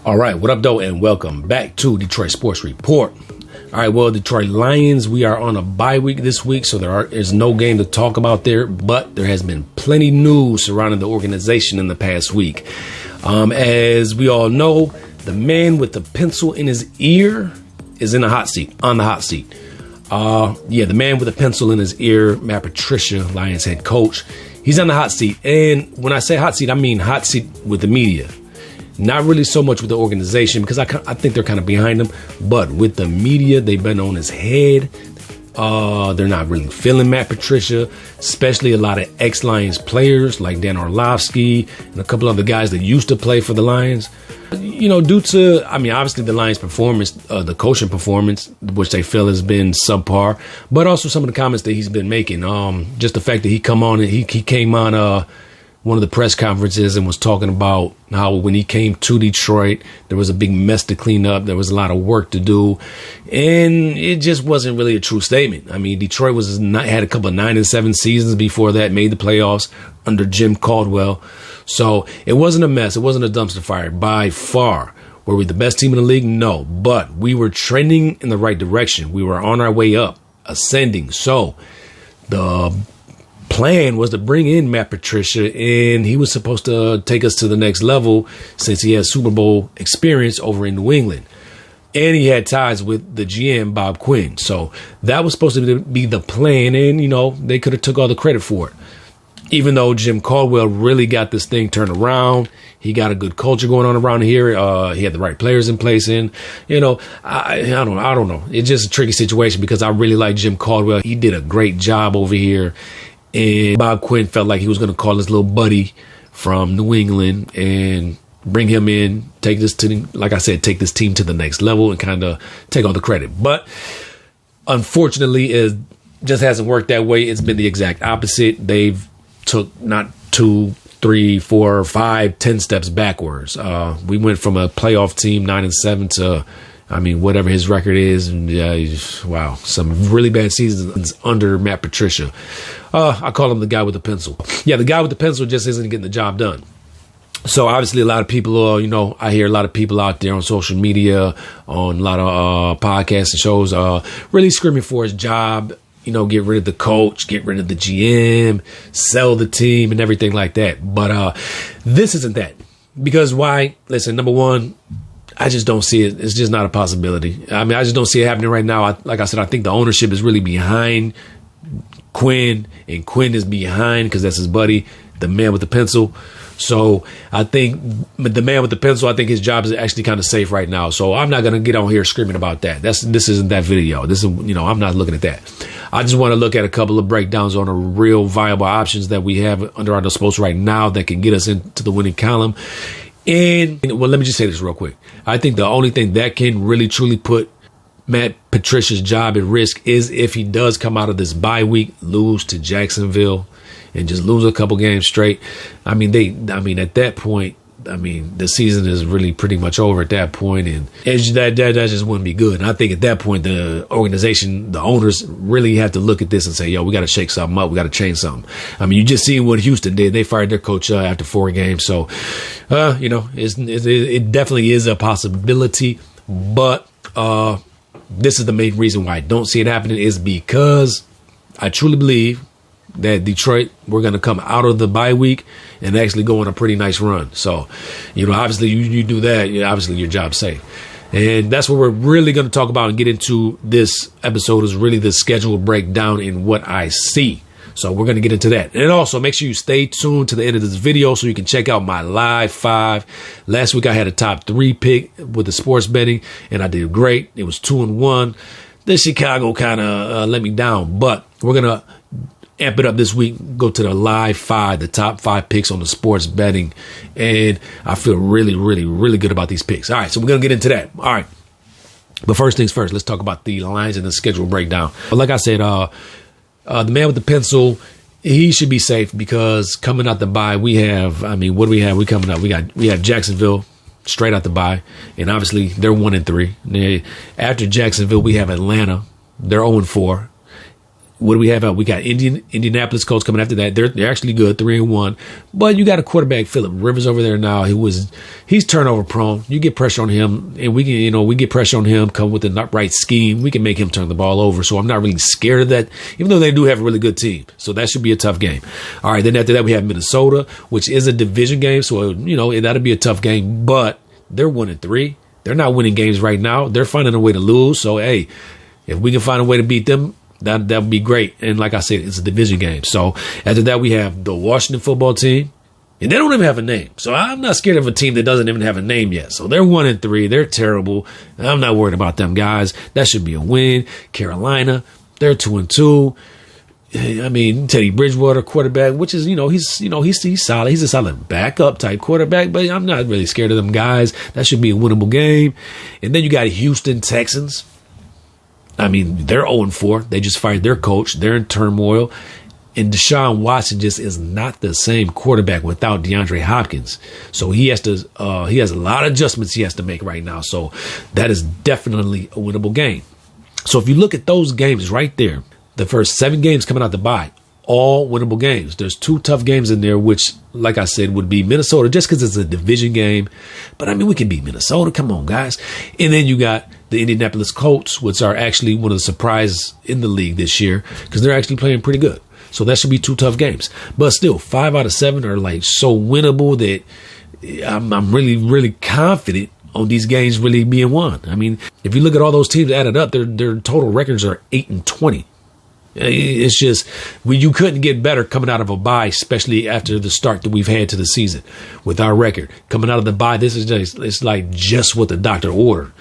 All right, what up, though, and welcome back to Detroit Sports Report. All right, well, Detroit Lions, we are on a bye week this week, so there's no game to talk about there, but there has been plenty news surrounding the organization in the past week. As we all know, the man with the pencil in his ear is on the hot seat. The man with the pencil in his ear, Matt Patricia, Lions head coach, he's on the hot seat. And when I say hot seat, I mean hot seat with the media. Not really so much with the organization, because I think they're kind of behind him. But with the media, they've been on his head. They're not really feeling Matt Patricia, especially a lot of ex-Lions players like Dan Orlovsky and a couple other guys that used to play for the Lions. Due to, obviously the Lions' performance, the coaching performance, which they feel has been subpar, but also some of the comments that he's been making. Just the fact that he came on one of the press conferences and was talking about how when he came to Detroit, there was a big mess to clean up. There was a lot of work to do. And it just wasn't really a true statement. Detroit had a couple of 9-7 seasons before that, made the playoffs under Jim Caldwell. So it wasn't a mess. It wasn't a dumpster fire by far. Were we the best team in the league? No. But we were trending in the right direction. We were on our way up, ascending. So the plan was to bring in Matt Patricia, and he was supposed to take us to the next level since he has Super Bowl experience over in New England. And he had ties with the GM, Bob Quinn. So that was supposed to be the plan, and, they could have took all the credit for it. Even though Jim Caldwell really got this thing turned around, he got a good culture going on around here. He had the right players in place. And, I don't know. It's just a tricky situation because I really like Jim Caldwell. He did a great job over here. And Bob Quinn felt like he was going to call his little buddy from New England and bring him in, take this team to the next level and kind of take all the credit. But unfortunately, it just hasn't worked that way. It's been the exact opposite. They've took not 2, 3, 4, 5, 10 steps backwards. We went from a playoff team 9-7 to whatever his record is, and wow, some really bad seasons under Matt Patricia. I call him the guy with the pencil. Yeah, the guy with the pencil just isn't getting the job done. So obviously a lot of people, I hear a lot of people out there on social media, on a lot of podcasts and shows, really screaming for his job. Get rid of the coach, get rid of the GM, sell the team and everything like that. But this isn't that. Because why? Listen, number one, I just don't see it. It's just not a possibility. I just don't see it happening right now. Like I said, I think the ownership is really behind Quinn, and Quinn is behind, because that's his buddy, the man with the pencil. So I think the man with the pencil, I think his job is actually kind of safe right now. So I'm not going to get on here screaming about that. This isn't that video. This is, I'm not looking at that. I just want to look at a couple of breakdowns on the real viable options that we have under our disposal right now that can get us into the winning column. And, well, let me just say this real quick. I think the only thing that can really, truly put Matt Patricia's job at risk is if he does come out of this bye week, lose to Jacksonville, and just lose a couple games straight. At that point, the season is really pretty much over at that point, and that just wouldn't be good. And I think at that point, the organization, the owners really have to look at this and say, we got to shake something up. We got to change something. You just seen what Houston did. They fired their coach after 4 games. So, it definitely is a possibility. But this is the main reason why I don't see it happening, is because I truly believe that Detroit, we're going to come out of the bye week and actually go on a pretty nice run. So, obviously you do that, obviously your job's safe. And that's what we're really going to talk about and get into this episode, is really the schedule breakdown and what I see. So we're going to get into that. And also make sure you stay tuned to the end of this video so you can check out my live 5. Last week I had a top 3 pick with the sports betting, and I did great. It was 2-1. The Chicago kind of let me down, but we're going to amp it up this week, go to the live 5, the top 5 picks on the sports betting. And I feel really, really, really good about these picks. All right, so we're going to get into that. All right. But first things first, let's talk about the Lions and the schedule breakdown. But like I said, the man with the pencil, he should be safe, because coming out the bye, we have, what do we have? We have Jacksonville straight out the bye. And obviously they're 1-3. After Jacksonville, we have Atlanta. They're 0-4. what do we have out? We got Indianapolis Colts coming after that. They're actually good, 3-1. But you got a quarterback, Phillip Rivers, over there now. He's turnover prone. You get pressure on him, and we get pressure on him. Come with the right scheme, we can make him turn the ball over. So I'm not really scared of that, even though they do have a really good team. So that should be a tough game. All right, then after that we have Minnesota, which is a division game. So that'll be a tough game. But they're 1-3. They're not winning games right now. They're finding a way to lose. So hey, if we can find a way to beat them, that would be great. And like I said, it's a division game. So after that, we have the Washington football team. And they don't even have a name. So I'm not scared of a team that doesn't even have a name yet. So they're 1-3. They're terrible. I'm not worried about them guys. That should be a win. Carolina, they're 2-2. I mean, Teddy Bridgewater, quarterback, which is, he's solid. He's a solid backup type quarterback, but I'm not really scared of them guys. That should be a winnable game. And then you got Houston Texans. I mean, they're 0-4. They just fired their coach. They're in turmoil. And Deshaun Watson just is not the same quarterback without DeAndre Hopkins. So he has a lot of adjustments he has to make right now. So that is definitely a winnable game. So if you look at those games right there, the first 7 games coming out the bye, all winnable games. There's 2 tough games in there, which, like I said, would be Minnesota, just because it's a division game. But I mean, we can beat Minnesota. Come on, guys. And then you got the Indianapolis Colts, which are actually one of the surprises in the league this year, because they're actually playing pretty good. So that should be 2 tough games. But still, 5 out of 7 are like so winnable that I'm really, really confident on these games really being won. I mean, if you look at all those teams added up, their total records are 8-20. It's just, you couldn't get better coming out of a bye, especially after the start that we've had to the season with our record. Coming out of the bye, this is it's like just what the doctor ordered.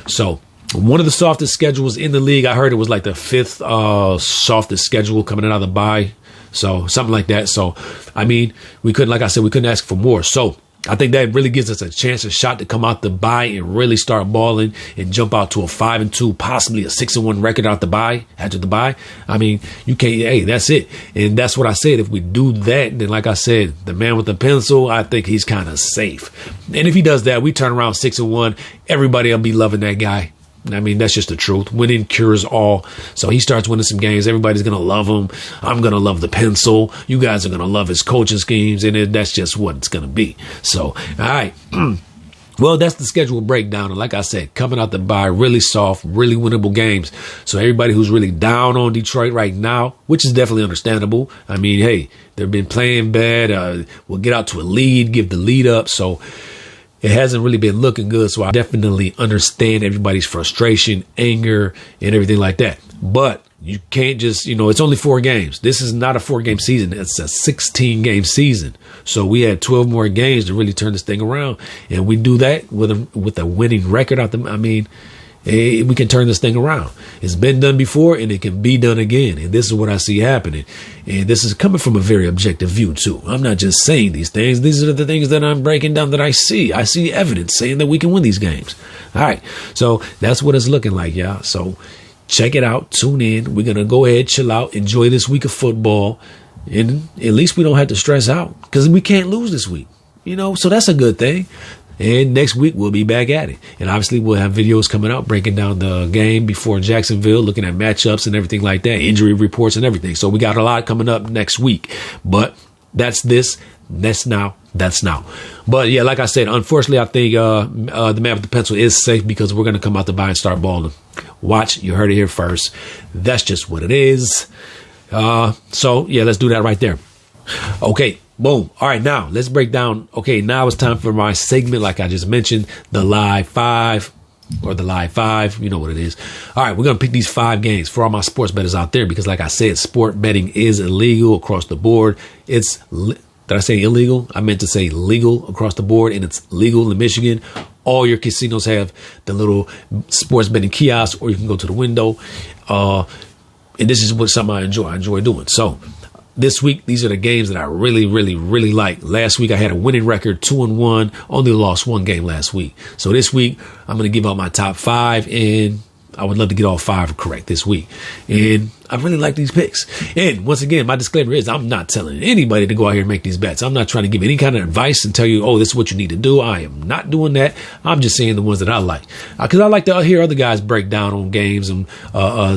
So one of the softest schedules in the league. I heard it was like the 5th softest schedule coming out of the bye. So something like that. So, I mean, we couldn't ask for more. So I think that really gives us a shot to come out the bye and really start balling and jump out to a 5-2, possibly a 6-1 record out the bye, after the bye. I mean, that's it. And that's what I said. If we do that, then like I said, the man with the pencil, I think he's kind of safe. And if he does that, we turn around 6-1, everybody will be loving that guy. I mean, that's just the truth. Winning cures all. So he starts winning some games. Everybody's going to love him. I'm going to love the pencil. You guys are going to love his coaching schemes. And that's just what it's going to be. So, all right. Well, that's the schedule breakdown. And like I said, coming out the bye, really soft, really winnable games. So everybody who's really down on Detroit right now, which is definitely understandable. I mean, hey, they've been playing bad. We'll get out to a lead, give the lead up. So it hasn't really been looking good, so I definitely understand everybody's frustration, anger, and everything like that. But you can't just, it's only 4 games. This is not a 4-game season. It's a 16-game season. So we had 12 more games to really turn this thing around. And we do that with a winning record out there. I mean, we can turn this thing around. It's been done before, and it can be done again. And this is what I see happening. And this is coming from a very objective view, too. I'm not just saying these things. These are the things that I'm breaking down that I see. I see evidence saying that we can win these games. All right. So that's what it's looking like, y'all. So check it out. Tune in. We're going to go ahead, chill out, enjoy this week of football. And at least we don't have to stress out because we can't lose this week. So that's a good thing. And next week, we'll be back at it. And obviously, we'll have videos coming out breaking down the game before Jacksonville, looking at matchups and everything like that, injury reports and everything. So we got a lot coming up next week. But that's now. But yeah, like I said, unfortunately, I think the man with the pencil is safe because we're going to come out the bye and start balling. Watch, you heard it here first. That's just what it is. So yeah, let's do that right there. Okay. Boom. All right, now let's break down. Okay, now it's time for my segment, like I just mentioned, the Live 5 or the Live 5. You know what it is. All right, we're going to pick these 5 games for all my sports bettors out there because, like I said, sport betting is illegal across the board. Did I say illegal? I meant to say legal across the board, and it's legal in Michigan. All your casinos have the little sports betting kiosks, or you can go to the window. And this is something I enjoy. I enjoy doing. So this week, these are the games that I really, really, really like. Last week, I had a winning record, 2-1, only lost 1 game last week. So this week, I'm going to give out my top 5, and I would love to get all 5 correct this week. And I really like these picks. And once again, my disclaimer is I'm not telling anybody to go out here and make these bets. I'm not trying to give any kind of advice and tell you, oh, this is what you need to do. I am not doing that. I'm just saying the ones that I like. Because I like to hear other guys break down on games and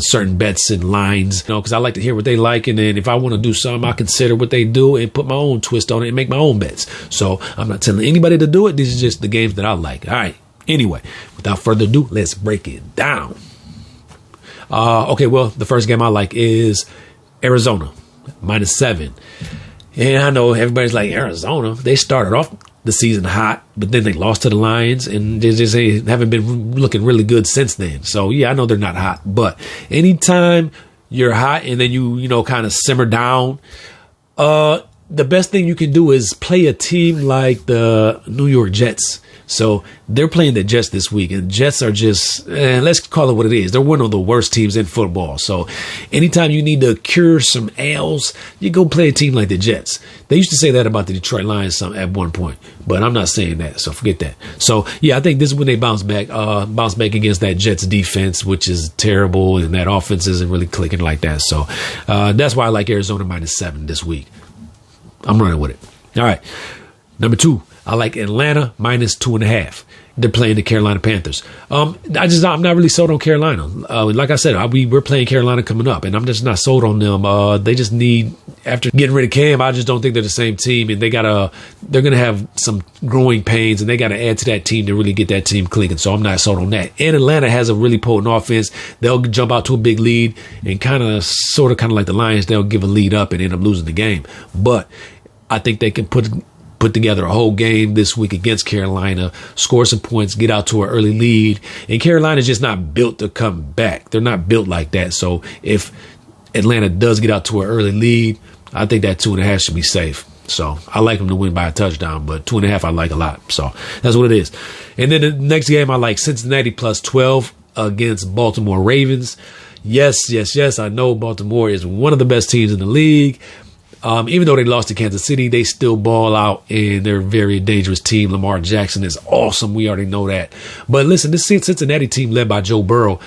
certain bets and lines, because I like to hear what they like. And then if I want to do something, I consider what they do and put my own twist on it and make my own bets. So I'm not telling anybody to do it. These are just the games that I like. All right. Anyway, without further ado, let's break it down. Okay, well, the first game I like is Arizona, -7. And I know everybody's like, Arizona, they started off the season hot, but then they lost to the Lions, and they just haven't been looking really good since then. So, yeah, I know they're not hot. But anytime you're hot and then you kind of simmer down, the best thing you can do is play a team like the New York Jets. So they're playing the Jets this week, and Jets are just, let's call it what it is. They're one of the worst teams in football. So anytime you need to cure some ails, you go play a team like the Jets. They used to say that about the Detroit Lions at one point, but I'm not saying that, so forget that. So, yeah, I think this is when they bounce back against that Jets defense, which is terrible, and that offense isn't really clicking like that. So that's why I like Arizona -7 this week. I'm running with it. All right. Number 2. I like Atlanta -2.5. They're playing the Carolina Panthers. I'm not really sold on Carolina. Like I said, we're playing Carolina coming up, and I'm just not sold on them. They just need, after getting rid of Cam, I just don't think they're the same team, and they're going to have some growing pains, and they got to add to that team to really get that team clicking. So I'm not sold on that. And Atlanta has a really potent offense. They'll jump out to a big lead, and kind of like the Lions, they'll give a lead up and end up losing the game. But I think they can put together a whole game this week against Carolina, score some points, get out to an early lead. And Carolina's just not built to come back. They're not built like that. So if Atlanta does get out to an early lead, I think that 2.5 should be safe. So I like them to win by a touchdown, but 2.5 I like a lot. So that's what it is. And then the next game I like Cincinnati +12 against Baltimore Ravens. Yes. I know Baltimore is one of the best teams in the league. Even though they lost to Kansas City, they still ball out, and they're a very dangerous team. Lamar Jackson is awesome. We already know that. But listen, this Cincinnati team led by Joe Burrow,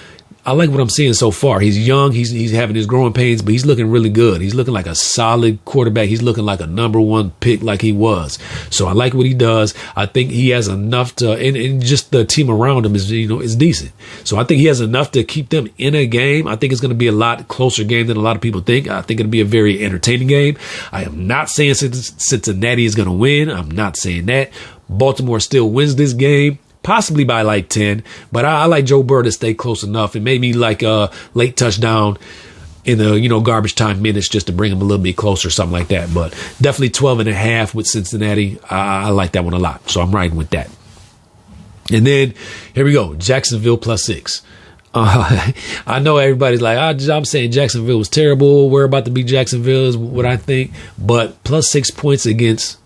I like what I'm seeing so far. He's young. He's having his growing pains, but he's looking really good. He's looking like a solid quarterback. He's looking like a #1 pick like he was. So I like what he does. I think he has enough to, and just the team around him is decent. So I think he has enough to keep them in a game. I think it's going to be a lot closer game than a lot of people think. I think it'll be a very entertaining game. I am not saying Cincinnati is going to win. I'm not saying that. Baltimore still wins this game. Possibly by like 10, but I like Joe Burrow to stay close enough, and maybe like a late touchdown in the garbage time minutes just to bring him a little bit closer, something like that. But definitely 12.5 with Cincinnati. I like that one a lot, so I'm riding with that. And then here we go, Jacksonville +6. I know everybody's like, I'm saying Jacksonville was terrible. We're about to beat Jacksonville is what I think, but +6 points against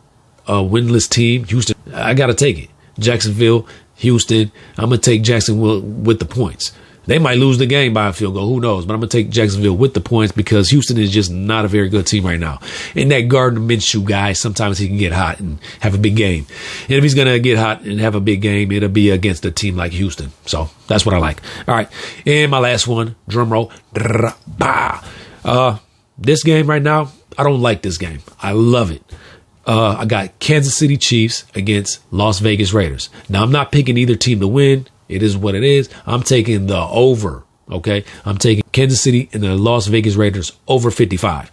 a winless team, Houston. I got to take it. Jacksonville, Houston, I'm going to take Jacksonville with the points. They might lose the game by a field goal. Who knows? But I'm going to take Jacksonville with the points because Houston is just not a very good team right now. And that Gardner Minshew guy, sometimes he can get hot and have a big game. And if he's going to get hot and have a big game, it'll be against a team like Houston. So that's what I like. All right. And my last one, drum roll. This game right now, I don't like this game. I love it. I got Kansas City Chiefs against Las Vegas Raiders. Now, I'm not picking either team to win. It is what it is. I'm taking the over, okay? I'm taking Kansas City and the Las Vegas Raiders over 55.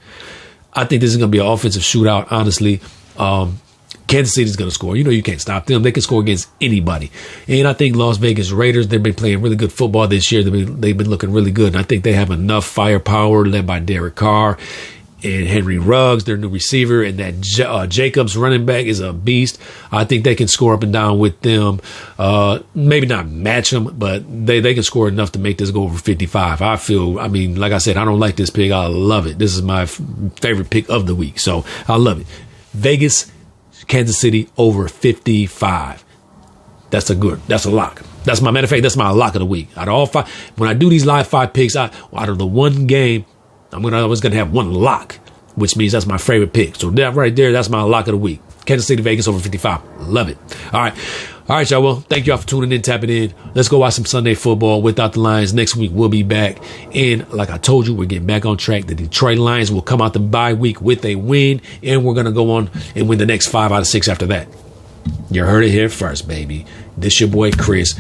I think this is going to be an offensive shootout, honestly. Kansas City is going to score. You can't stop them. They can score against anybody. And I think Las Vegas Raiders, they've been playing really good football this year. They've been looking really good. And I think they have enough firepower led by Derek Carr and Henry Ruggs, their new receiver, and that Jacobs running back is a beast. I think they can score up and down with them. Maybe not match them, but they can score enough to make this go over 55. Like I said, I don't like this pick. I love it. This is my favorite pick of the week, so I love it. Vegas, Kansas City over 55. That's a lock. That's my lock of the week. Out of all 5, when I do these live 5 picks, out of the one game, I'm always going to have one lock, which means that's my favorite pick. So that right there, that's my lock of the week. Kansas City, Vegas over 55. Love it. All All right, y'all. Well, thank y'all for tuning in, tapping in. Let's go watch some Sunday football without the Lions. Next week, we'll be back. And like I told you, we're getting back on track. The Detroit Lions will come out the bye week with a win, and we're going to go on and win the next 5 out of 6 after that. You heard it here first, baby. This your boy, Chris,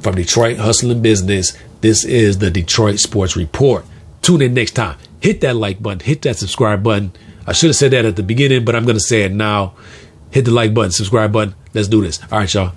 from Detroit Hustling Business. This is the Detroit Sports Report. Tune in next time. Hit that like button. Hit that subscribe button. I should have said that at the beginning, but I'm going to say it now. Hit the like button, subscribe button. Let's do this. All right, y'all.